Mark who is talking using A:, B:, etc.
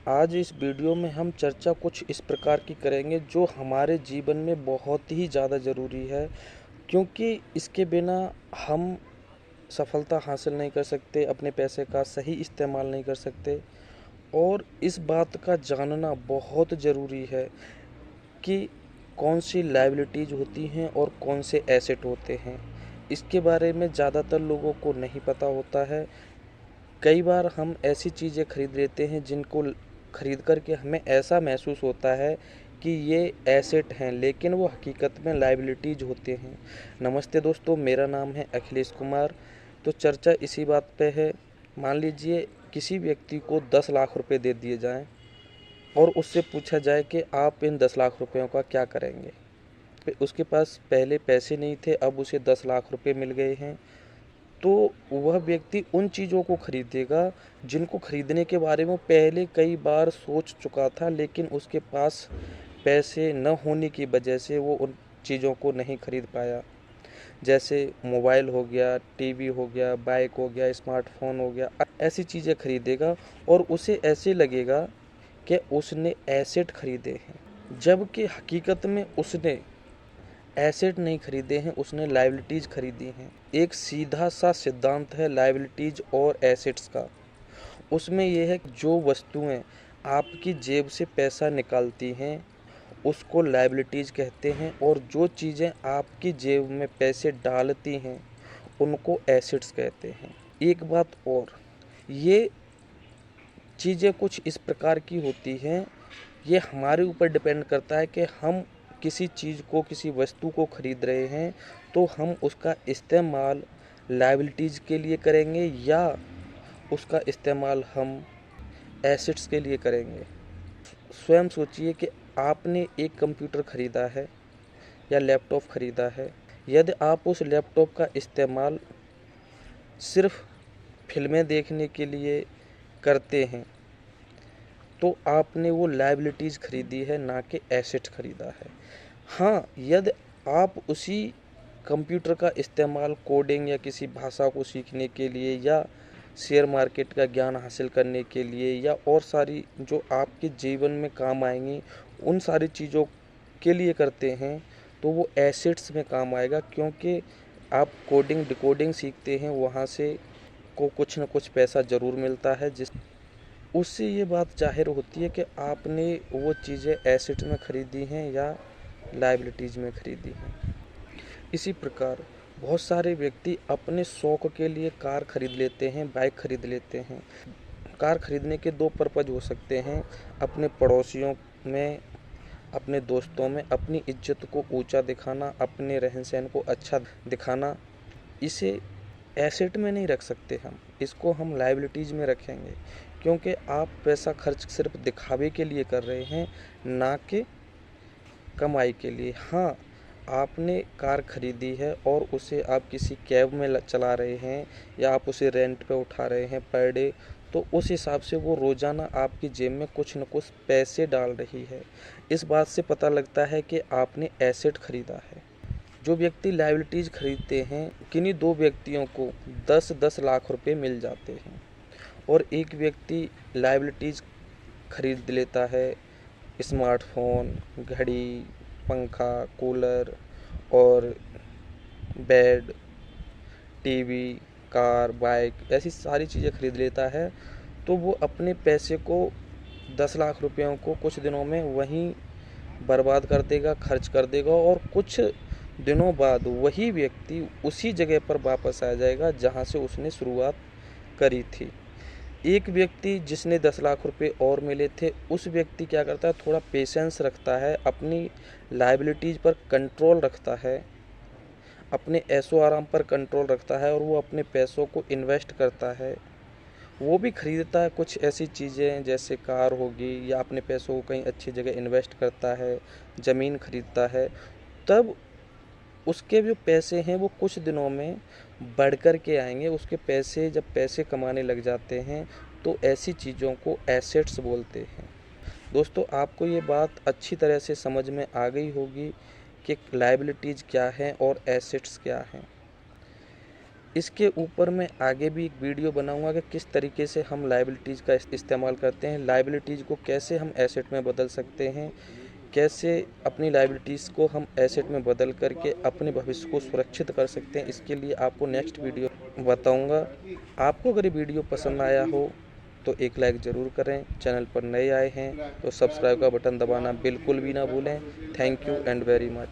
A: आज इस वीडियो में हम चर्चा कुछ इस प्रकार की करेंगे जो हमारे जीवन में बहुत ही ज़्यादा ज़रूरी है, क्योंकि इसके बिना हम सफलता हासिल नहीं कर सकते, अपने पैसे का सही इस्तेमाल नहीं कर सकते। और इस बात का जानना बहुत ज़रूरी है कि कौन सी लायबिलिटीज़ होती हैं और कौन से एसेट होते हैं। इसके बारे में ज़्यादातर लोगों को नहीं पता होता है। कई बार हम ऐसी चीज़ें खरीद लेते हैं जिनको खरीद कर के हमें ऐसा महसूस होता है कि ये एसेट हैं, लेकिन वो हकीकत में लायबिलिटीज़ होते हैं। नमस्ते दोस्तों, मेरा नाम है अखिलेश कुमार। तो चर्चा इसी बात पे है। मान लीजिए किसी व्यक्ति को 10 लाख रुपए दे दिए जाएं और उससे पूछा जाए कि आप इन 10 लाख रुपयों का क्या करेंगे। उसके पास पहले पैसे नहीं थे, अब उसे 10 लाख रुपए मिल गए हैं, तो वह व्यक्ति उन चीज़ों को खरीदेगा जिनको खरीदने के बारे में पहले कई बार सोच चुका था, लेकिन उसके पास पैसे न होने की वजह से वो उन चीज़ों को नहीं खरीद पाया। जैसे मोबाइल हो गया, टीवी हो गया, बाइक हो गया, स्मार्टफोन हो गया, ऐसी चीज़ें खरीदेगा और उसे ऐसे लगेगा कि उसने एसेट खरीदे हैं, जबकि हकीकत में उसने एसेट नहीं खरीदे हैं, उसने लायबिलिटीज़ खरीदी हैं। एक सीधा सा सिद्धांत है लायबिलिटीज़ और एसेट्स का। उसमें यह है कि जो वस्तुएं आपकी जेब से पैसा निकालती हैं उसको लायबिलिटीज़ कहते हैं, और जो चीज़ें आपकी जेब में पैसे डालती हैं उनको एसेट्स कहते हैं। एक बात और, ये चीज़ें कुछ इस प्रकार की होती हैं, ये हमारे ऊपर डिपेंड करता है कि हम किसी चीज़ को, किसी वस्तु को खरीद रहे हैं तो हम उसका इस्तेमाल लायबिलिटीज़ के लिए करेंगे या उसका इस्तेमाल हम एसेट्स के लिए करेंगे। स्वयं सोचिए कि आपने एक कंप्यूटर खरीदा है या लैपटॉप खरीदा है। यदि आप उस लैपटॉप का इस्तेमाल सिर्फ फिल्में देखने के लिए करते हैं तो आपने वो लायबिलिटीज़ खरीदी है, ना कि एसेट खरीदा है। हाँ, यदि आप उसी कंप्यूटर का इस्तेमाल कोडिंग या किसी भाषा को सीखने के लिए या शेयर मार्केट का ज्ञान हासिल करने के लिए या और सारी जो आपके जीवन में काम आएंगी उन सारी चीज़ों के लिए करते हैं तो वो एसेट्स में काम आएगा, क्योंकि आप कोडिंग डिकोडिंग सीखते हैं, वहाँ से को कुछ न कुछ पैसा ज़रूर मिलता है, जिस उससे ये बात ज़ाहिर होती है कि आपने वो चीज़ें एसेट में ख़रीदी हैं या लायबिलिटीज़ में ख़रीदी हैं। इसी प्रकार बहुत सारे व्यक्ति अपने शौक़ के लिए कार खरीद लेते हैं, बाइक खरीद लेते हैं। कार खरीदने के दो पर्पज़ हो सकते हैं: अपने पड़ोसियों में, अपने दोस्तों में अपनी इज्जत को ऊंचा दिखाना, अपने रहन सहन को अच्छा दिखाना। इसे एसेट में नहीं रख सकते हम, इसको हम लायबिलिटीज़ में रखेंगे, क्योंकि आप पैसा खर्च सिर्फ दिखावे के लिए कर रहे हैं, ना कि कमाई के लिए। हाँ, आपने कार खरीदी है और उसे आप किसी कैब में चला रहे हैं या आप उसे रेंट पे उठा रहे हैं पर डे, तो उस हिसाब से वो रोज़ाना आपकी जेब में कुछ न कुछ पैसे डाल रही है। इस बात से पता लगता है कि आपने एसेट खरीदा है। जो व्यक्ति लायबिलिटीज़ खरीदते हैं, किन्हीं दो व्यक्तियों को 10-10 लाख रुपए मिल जाते हैं, और एक व्यक्ति लायबिलिटीज़ खरीद लेता है स्मार्टफोन, घड़ी, पंखा, कूलर और बेड, टीवी, कार, बाइक, ऐसी सारी चीज़ें खरीद लेता है, तो वो अपने पैसे को 10 लाख रुपयों को कुछ दिनों में वहीं बर्बाद कर देगा, खर्च कर देगा, और कुछ दिनों बाद वही व्यक्ति उसी जगह पर वापस आ जाएगा जहां से उसने शुरुआत करी थी। एक व्यक्ति जिसने 10 लाख रुपए और मिले थे, उस व्यक्ति क्या करता है, थोड़ा पेशेंस रखता है, अपनी लायबिलिटीज़ पर कंट्रोल रखता है, अपने ऐशो आराम पर कंट्रोल रखता है, और वो अपने पैसों को इन्वेस्ट करता है। वो भी खरीदता है कुछ ऐसी चीज़ें जैसे कार होगी, या अपने पैसों को कहीं अच्छी जगह इन्वेस्ट करता है, ज़मीन खरीदता है। तब उसके जो पैसे हैं वो कुछ दिनों में बढ़ कर के आएंगे। उसके पैसे जब पैसे कमाने लग जाते हैं तो ऐसी चीज़ों को एसेट्स बोलते हैं। दोस्तों, आपको ये बात अच्छी तरह से समझ में आ गई होगी कि लायबिलिटीज़ क्या हैं और एसेट्स क्या हैं। इसके ऊपर मैं आगे भी एक वीडियो बनाऊंगा कि किस तरीके से हम लायबिलिटीज़ का इस्तेमाल करते हैं, लायबिलिटीज़ को कैसे हम एसेट में बदल सकते हैं, कैसे अपनी लायबिलिटीज़ को हम एसेट में बदल करके अपने भविष्य को सुरक्षित कर सकते हैं। इसके लिए आपको नेक्स्ट वीडियो बताऊंगा। आपको अगर ये वीडियो पसंद आया हो तो एक लाइक ज़रूर करें। चैनल पर नए आए हैं तो सब्सक्राइब का बटन दबाना बिल्कुल भी ना भूलें। Thank you and very much.